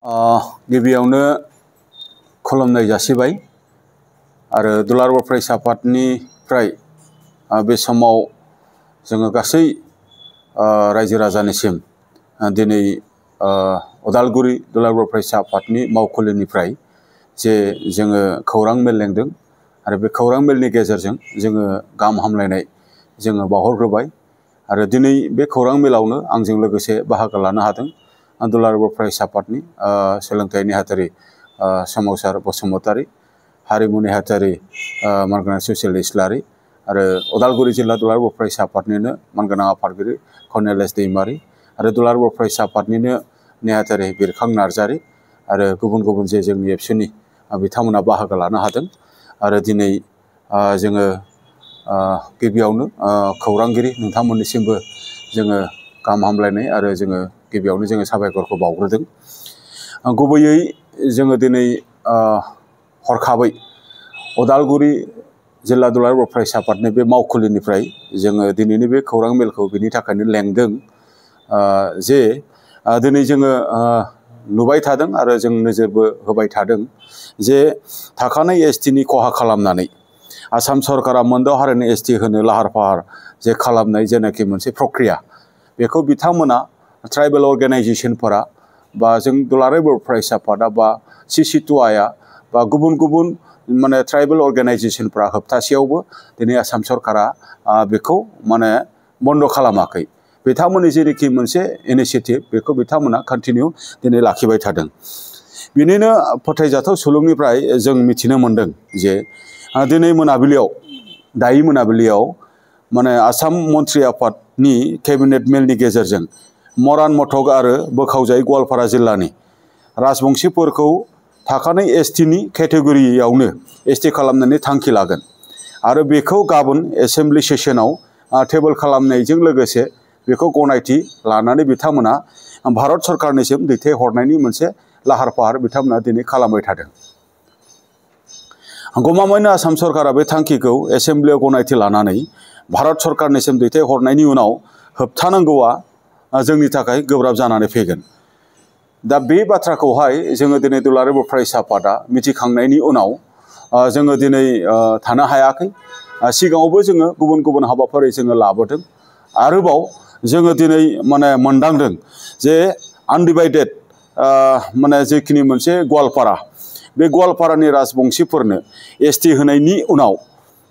गिबियावनो खुलुमनाय जासिबाय आरो दुलाराय बर' फरायसा आफादनिफ्राय बे समाव जोङो गासै रायजो राजानिसिम दिनै उदालगुरि दुलाराय बर' फरायसा आफादनि मावखुलिनिफ्राय जे जोङो खौरां मेल लेंदों आरो बे खौरां मेलनि गेजेरजों जोङो गाहाम हामलायनाय जोङो बावहरग्रोबाय आरो दिनै बे खौरां मेलावनो आंजों लोगोसे बाहागो लानो हादों दुलाराय बर' फरायसा आफादनि सोलोंथाइ नेहाथारि सोमावसार बसुमतारी, हारिमु नेहाथारि मानगोनां सुसिल इस्लारि आरो उदालगुरि जिल्ला दुलाराय बर' फरायसा आफादनिनो मानगोनां आफादगिरि कर्नेलियास दैमारी आरो दुलाराय बर' फरायसा आफादनिनो नेहाथारि बिरखां नार्जारी आरो गुबुन गुबुन जे जोंनि एबसुनि बिथांमोना बाहागो लानो हादों आरो दिनै जोङो गिबियावनो खौरांगिरि नोंथांमोननिसिमबो जोङो गाहाम हामलायनाय आरो जोङो गिबियावनो जोङो साबायखरखौ बावग्रोदों। गुबैयै जोङो दिनै हरखाबै उदालगुरि जिल्ला दुलाराय बर' फरायसा आफादनि बे मावखुलिनिफ्राय जोङो दिनैनि बे खौरां मेलखौ बिनि थाखायनो लेंदों जे दिनै जोङो नुबाय थादों आरो जों नोजोरबो होबाय थादों जे थाखानाय एसटिनि खहा खालामनानै आसाम सरकारा मोनद' हारिनि एसटि होनो लाहार फाहार जे खालामनाय जेनाखि मोनसे प्रक्रिया बेखौ बिथांमोना ट्राइबेल अर्गेनाइजेशनफोरा बा जों दुलाराय बर' फरायसा आफादा बा CC2Iआ बा गुबुन गुबुन माने ट्राइबेल अर्गेनाइजेशनफ्रा होबथासेयावबो दिनै आसाम सरकारा बेखौ माने बन्द' खालामाखै। बिथांमोननि जेनोखि मोनसे इनिशिएटिभ बेखौ बिथांमोना कन्टिनिउ दिनै लाखिबाय थादों। बिनिनो फोथायजाथाव सुलुंनिफ्राय जों मिथिनो मोन्दों जे दिनै मोनाबिलियाव दायो मोनाबिलियाव माने आसाम मन्त्रि आफादनि केबिनेट मेलनि गेजेरजों मरान मथक आरो बोखावजायै गवालपारा जिल्लानि राजबंशीफोरखौ थाखानाय एसटिनि केटेगरियावनो एसटि खालामनानै थांखि लागोन आरो बेखौ गाबोन एसेम्बलि सेसनाव टेबोल खालामनायजों लोगोसे बेखौ गनायथि लानानै बिथांमोना भारत सरकारनिसिम दैथायहरनायनि मोनसे लाहार फाहार बिथांमोना दिनै खालामबाय थादों। गमामायैनो आसाम सरकारा बे थांखिखौ एसेम्बलियाव गनायथि लानानै भारत सरकारनिसिम दैथायहरनायनि उनाव होबथानांगौआ जोंनि थाखाय गोब्राब जानानै फैगोन। दा बे बाथ्राखौहाय जोङो दिनै दुलाराय बर' फरायसा आफादा मिथिखांनायनि उनाव जोङो दिनै थानो हायाखै। सिगाङावबो जोङो गुबुन गुबुन हाबाफारि जोङो लाबोदों। आरोबाव जोङो दिनै माने मोनदांदों जे आनडिभाइडेड माने जेखिनि मोनसे गवालपारा बे गवालपारानि राजबंशीफोरनो एसटि होनायनि उनाव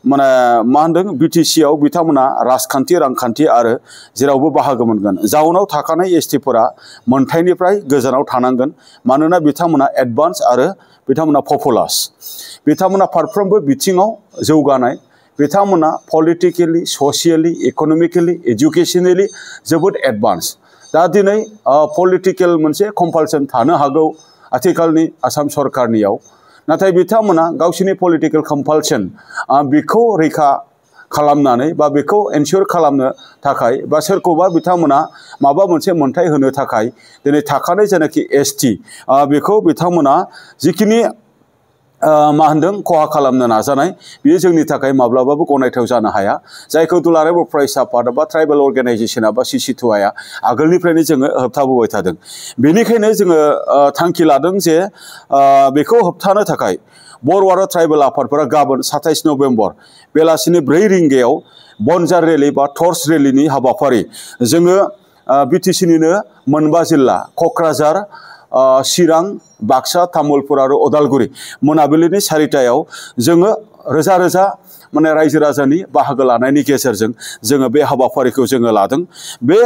माने मा होनदों BTCआव बिथांमोना राजखान्थि रांखान्थि आरो जेरावबो बाहागो मोनगोन। जाउनाव थाखानाय एसटिफोरा मोनथायनिफ्राय गोजानाव थानांगोन मानोना बिथांमोना एडभान्स आरो बिथांमोना पपुलास। बिथांमोना फारफ्रोमबो बिथिङाव जौगानाय, बिथांमोना पलिटिकेलि, ससियेलि, इक'नमिकेलि, एजुकेसनेलि जोबोद एडभान्स। दा दिनै पलिटिकेल मोनसे कम्पालसन थानो हागौ आथिखालनि आसाम सरकारनियाव, नाथाय बिथांमोना गावसोरनि पलिटिकेल कम्पालसन बेखौ रैखा खालामनानै बा बेखौ एनश्योर खालामनो थाखाय बा सोरखौबा बिथांमोना माबा मोनसे मोन्थाय होनो थाखाय दिनै थाखानाय जेनाखि एसटि बेखौ बिथांमोना जिखिनि मा होनदों खहा खालामनो नाजानाय बेयो जोंनि थाखाय माब्लाबाबो गनायथाव जानो हाया। जायखौ दुलाराय बर' फरायसा आफाद बा ट्राइबेल अर्गेनाइजेशना बा CC2Iआ आगोलनिफ्रायनो जोङो होबथाबोबाय थादों। बेनिखायनो जोङो थांखि लादों जे बेखौ होबथानो थाखाय बर' आरो ट्राइबेल आफादफोरा गाबोन 27 नभेम्बर बेलासिनि 4 रिंगायाव बनजार रेलि बा टर्च रेलिनि हाबाफारि जोङो BTCनिनो मोनबा जिल्ला क'क्राझार, चिरां, बाक्सा, तामुलपुर आरो उदालगुरि मोनाबिलिनि 4टायाव जोङो रोजा रोजा माने रायजो राजानि बाहागो लानायनि गेजेरजों जोङो बे हाबाफारिखौ जोङो लादों। बे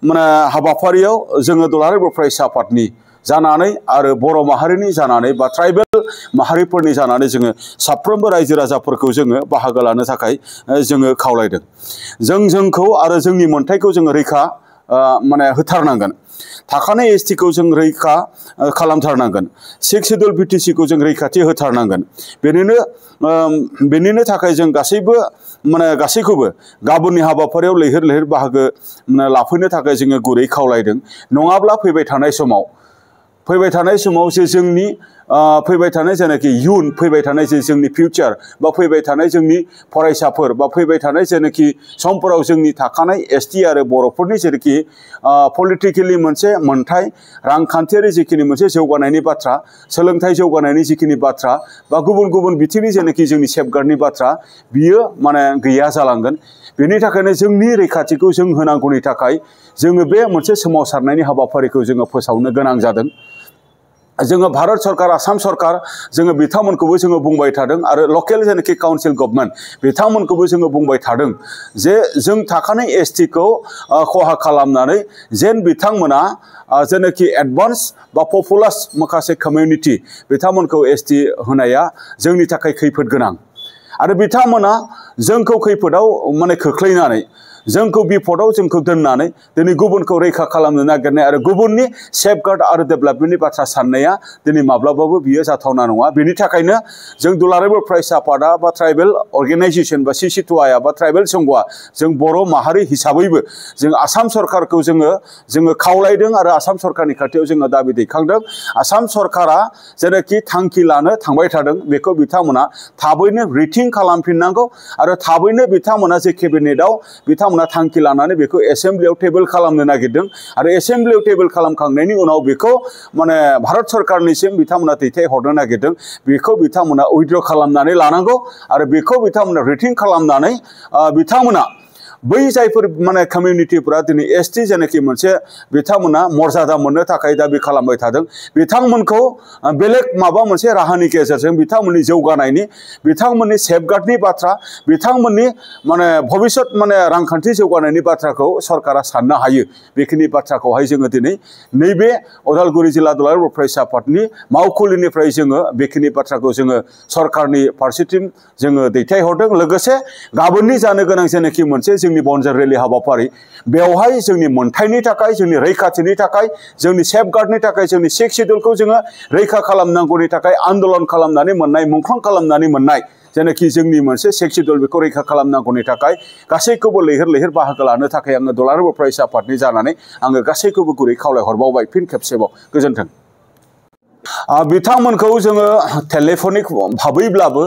माने हाबाफारियाव जोङो दुलाराय बर' फरायसा आफादनि जानानै आरो बर' माहारिनि जानानै बा ट्राइबेल माहारिफोरनि जानानै जोङो साफ्रोमबो रायजो राजाफोरखौ जोङो बाहागो लानो थाखाय जोङो खावलायदों। जोंखौ आरो जोंनि मोन्थायखौ जोङो रैखा माने होथारनांगोन। थाखानाय एसटिखौ जों रैखा खालामथारनांगोन। 6 सिड्युल BTCखौ जों रैखाथि होथारनांगोन। बेनिनो थाखाय जों गासैबो माने गासैखौबो गाबोननि हाबाफारियाव लैहोर लैहोर बाहागो लाफैनो थाखाय जोङो गुरै खावलायदों। नङाब्ला फैबाय थानाय समाव जे जोंनि फैबाय थानाय जेनाखि इयुन फैबाय थानाय जे जोंनि फिउचार बा फैबाय थानाय जोंनि फरायसाफोर बा फैबाय थानाय जेनाखि समफोराव जोंनि थाखानाय एसटि आरो बर'फोरनि जेनाखि पलिटिकेलि मोनसे मोनथाय रांखान्थियारि जिखिनि मोनसे जौगानायनि बाथ्रा सोलोंथाइ जौगानायनि जिखिनि बाथ्रा बा गुबुन गुबुन बिथिंनि जेनाखि जोंनि सेफगार्डनि बाथ्रा बियो माने गैया जालांगोन बेनि थाखायनो जोंनि रैखाथिखौ जों होनांगौनि थाखाय जोङो बे मोनसे सोमावसारनायनि हाबाफारिखौ जोङो फोसावनो गोनां जादों जोङो भारत सरकार आसाम सरकार जोङो बिथांमोनखौबो जोङो बुंबाय थादों आरो लकेल जेनाखि काउन्सिल गभर्नमेन्ट बिथांमोनखौबो जोङो बुंबाय थादों जे जों थाखानाय एसटिखौ खहा खालामनानै जेन बिथांमोना जेनाखि एडभान्स बा पपुलास माखासे कमिउनिटि बिथांमोनखौ एसटि होनाया जोंनि थाखाय खैफोद गोनां आरो बिथांमोना जोंखौ खैफोदाव माने खोख्लैनानै जोंखौ बिपदआव जोंखौ दोननानै दिनै गुबुनखौ रैखा खालामनो नागिरनाय आरो गुबुननि सेफगार्ड आरो डेभेलपमेन्टनि बाथ्रा साननाया दिनै माब्लाबाबो बियो जाथावना नङा बेनि थाखायनो जों दुलाराय बर' फरायसा आफादा बा ट्राइबेल अर्गेनाइजेसन बा सिसिटुआया बा ट्राइबेल संघआ जों बर' माहारि हिसाबैबो जों आसाम सरकारखौ जोङो खावलायदों आरो आसाम सरकारनि खाथियाव जोङो दाबि दैखांदों आसाम सरकारा जेनाखि थांखि लानो थांबाय थादों बेखौ बिथांमोना थाबैनो रिथिं खालामफिननांगौ आरो थाबैनो बिथांमोना जे केबिनेटआव बिथांमोना थांखि लानानै बेखौ एसेम्ब्लियाव टेबोल खालामनो नागिरदों आरो एसेम्ब्लियाव टेबोल खालामखांनायनि उनाव बेखौ माने भारत सरकारनिसिम बिथांमोना दैथायहरनो नागिरदों बेखौ बिथांमोना उइथड्र खालामनानै लानांगौ आरो बेखौ बिथांमोना रिथिं खालामनानै बिथांमोना बै जायफोर माने कमिउनिटिफोरा दिनै एसटि जेनाखि मोनसे बिथांमोना मर्यादा मोननो थाखाय दाबि खालामबाय थादों बिथांमोनखौ बेलेग माबा मोनसे राहानि गेजेरजों बिथांमोननि जौगानायनि बिथांमोननि सेफगार्डनि बाथ्रा बिथांमोननि माने भबिष्यत माने रांखान्थि जौगानायनि बाथ्राखौ सरकारा साननो हायो बेखिनि बाथ्राखौहाय जोङो दिनै नैबे उदालगुरि जिल्ला दुलाराय बर' फरायसा आफादनि मावखुलिनिफ्राय जोङो बेखिनि बाथ्राखौ जोङो सरकारनि फारसेथिं जोङो दैथायहरदों लोगोसे गाबोननि जानो गोनां जेनाखि मोनसे जोंनि बनजार रेलि हाबाफारि बेवहाय जोंनि मोनथायनि थाखाय जोंनि रैखाथिनि थाखाय जोंनि सेफगार्डनि थाखाय जोंनि 6 सिड्युलखौ जोङो रैखा खालामनांगौनि थाखाय आन्दोलन खालामनानै मोननाय मुंख्लं खालामनानै मोननाय जेनाखि जोंनि मोनसे 6 सिड्युल बेखौ रैखा खालामनांगौनि थाखाय गासैखौबो लैहोर लैहोर बाहागो लानो थाखाय आङो दुलाराय बर' फरायसा आफादनि जानानै आङो गासैखौबो गुरै खावलायहरबावबाय फिन खेबसेबाव गोजोन्थों बिथांमोनखौ जोङो टेलिफनिक भाबैब्लाबो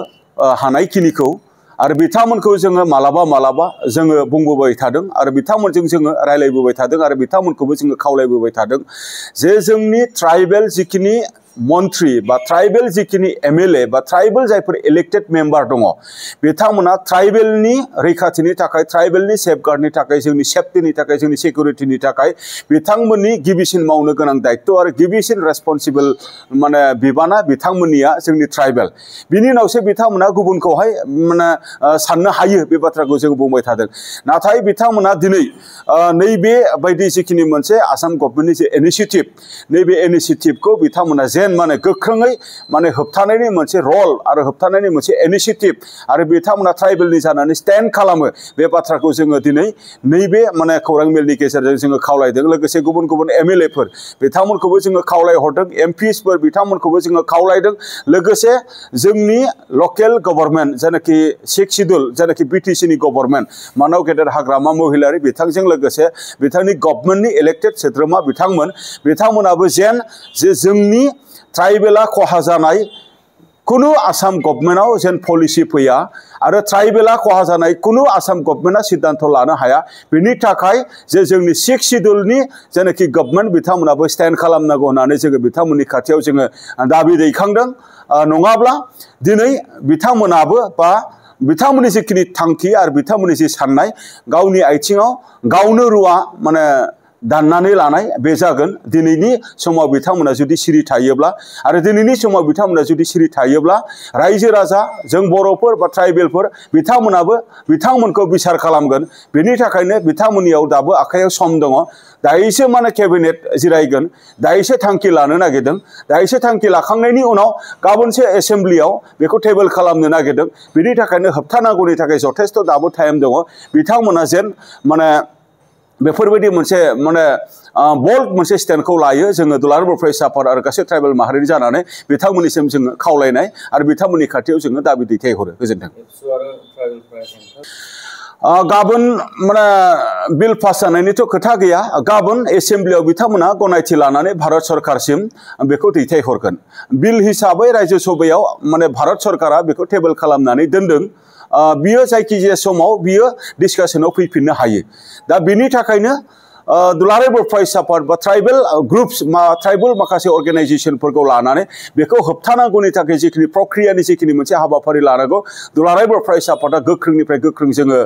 हानायखिनिखौ आरो बिथांमोनखौ जोङो मालाबा जोङो बुंबोबाय थादों आरो बिथांमोनजों जोङो रायलायबोबाय थादों आरो बिथांमोनखौबो जोङो खावलायबोबाय थादों जे जोंनि ट्राइबेल जिखिनि मन्त्रि बा ट्राइबेल जिखिनि एमएलए बा ट्राइबेल जायफोर इलेक्टेड मेम्बार दङ बिथांमोना ट्राइबेलनि रैखाथिनि थाखाय ट्राइबेलनि सेफगार्डनि थाखाय जोंनि सेफ्टिनि थाखाय जोंनि सिकिउरिटिनि थाखाय बिथांमोननि गिबिसिन मावनो गोनां दायित्व आरो गिबिसिन रेसपन्सिबल माने बिबाना बिथांमोननिया जोंनि ट्राइबेल बिनि उनावसो बिथांमोना गुबुनखौहाय माने साननो हायो बे बाथ्राखौ जों बुंबाय थादों नाथाय बिथांमोना दिनै नैबे बायदि जिखिनि मोनसे आसाम गभर्नमेन्टनि जे इनिशिएटिभ नैबे इनिशिएटिभखौ बिथांमोना जेन माने गोख्रोङै माने होबथानायनि मोनसे रल आरो होबथानायनि मोनसे इनिशिएटिभ आरो बिथांमोना ट्राइबेलनि जानानै स्टेन्ड खालामो बे बाथ्राखौ जोङो दिनै नैबे माने खौरां मेलनि गेजेरजों जोङो खावलायदों लोगोसे गुबुन गुबुन एमएलएफोर बिथांमोनखौबो जोङो खावलायहरदों एमपिसफोर बिथांमोनखौबो जोङो खावलायदों लोगोसे जोंनि लकेल गभर्नमेन्ट जायनाखि 6 सिड्युल जायनाखि बिटिसिनि गभर्नमेन्ट मानाव गेदेर हाग्रामा महिलारि बिथांजों लोगोसे बिथांनि गभर्नमेन्टनि इलेक्टेड सोद्रोमा बिथांमोनाबो जेन जे जोंनि ट्राइबेला खहा जानाय कुनु आसाम गभर्नमेन्टआव जेन पलिसि फैया आरो ट्राइबेला खहा जानाय कुनु आसाम गभर्नमेन्टआ सिद्धान्त लानो हाया बेनि थाखाय जे जोंनि 6 सिड्युलनि जेनाखि गभर्नमेन्ट बिथांमोनाबो स्टेन्ड खालामनांगौ होननानै जोङो बिथांमोननि खाथियाव जोङो दाबि दैखांदों नङाब्ला दिनै बिथांमोनाबो बा बिथांमोननि जिखिनि थांखि आरो बिथांमोननि जि साननाय गावनि आथिङाव गावनो रुवा माने दाननानै लानाय बे जागोन दिनैनि समाव बिथांमोना जुदि सिरि थायोब्ला आरो दिनैनि समाव बिथांमोना जुदि सिरि थायोब्ला रायजो राजा जों बर'फोर बा ट्राइबेलफोर बिथांमोनाबो बिथांमोनखौ बिसार खालामगोन बेनि थाखायनो बिथांमोननियाव दाबो आखायाव सम दङ दायोसो माने केबिनेट जिरायगोन दायोसो थांखि लानो नागिरदों दायोसो थांखि लाखांनायनि उनाव गाबोनसो एसेम्ब्लियाव बेखौ टेबोल खालामनो नागिरदों बेनि थाखायनो होबथानांगौनि थाखाय जथेस्थ दाबो टाइम दङ बिथांमोना जेन माने बेफोरबायदि मोनसे माने बोल्ड मोनसे स्टेन्डखौ लायो जोङो दुलाराय बर' फरायसा आफाद आरो गासै ट्राइबेल माहारिनि जानानै बिथांमोननिसिम जोङो खावलायनाय आरो बिथांमोननि खाथियाव जोङो दाबि दैथायहरो गोजोन्थों गाबोन माने बिल पास जानायनिथ' खोथा गैया गाबोन एसेम्ब्लियाव बिथांमोना गनायथि लानानै भारत सरकारसिम बेखौ दैथायहरगोन बिल हिसाबै राज्यो सभायाव माने भारत सरकारा बेखौ टेबोल खालामनानै दोनदों बियो जायखिजाया समाव बियो डिसकासनाव फैफिननो हायो दा बिनि थाखायनो दुलाराय बर' फरायसा आफाद बा ट्राइबेल ग्रुप्स ट्राइबेल माखासे अर्गेनाइजेशनफोरखौ लानानै बेखौ होबथानांगौनि थाखाय जिखिनि प्रक्रियानि जिखिनि मोनसे हाबाफारि लानांगौ दुलाराय बर' फरायसा आफादा गोख्रोंनिफ्राय गोख्रों जोङो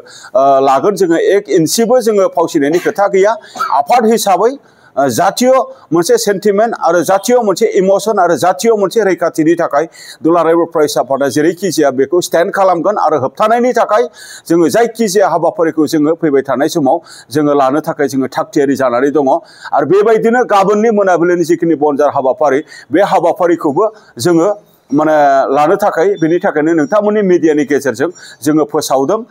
लागोन जोङो 1 इन्सिबो जोङो फावसिनायनि खोथा गैया आफाद हिसाबै जातीय मोनसे सेन्टिमेन्ट आरो जातीय मोनसे इमोशन आरो जातीय मोनसे रैखाथिनि थाखाय दुलाराय बर' फरायसा आफादा जेरैखि जाया बेखौ स्टेन्ड खालामगोन आरो होबथानायनि थाखाय जोङो जायखिजाया हाबाफारिखौ जोङो फैबाय थानाय समाव जोङो लानो थाखाय जोङो थागथियारि जानानै दङ आरो बेबायदिनो गाबोननि मोनाबिलिनि जिखिनि बनजार हाबाफारि बे हाबाफारिखौबो जोङो माने लानो थाखाय बेनि थाखायनो नोंथांमोननि मिडियानि गेजेरजों जोङो फोसावदों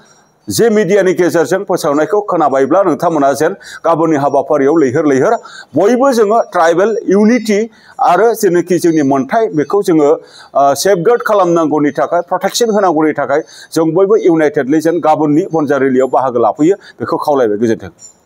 जे मिडियानि गेजेरजों फोसावनायखौ खोनाबायब्ला नोंथांमोना जेन गाबोननि हाबाफारियाव लैहोर लैहोर बयबो जोङो ट्राइबेल इउनिटि आरो जेनाखि जोंनि मोन्थाय बेखौ जोङो सेफगार्ड खालामनांगौनि थाखाय प्रटेक्शन होनांगौनि थाखाय जों बयबो इउनाइटेडलि जेन गाबोननि बनजार रेलियाव बाहागो लाफैयो बेखौ खावलायबाय गोजोन्थों।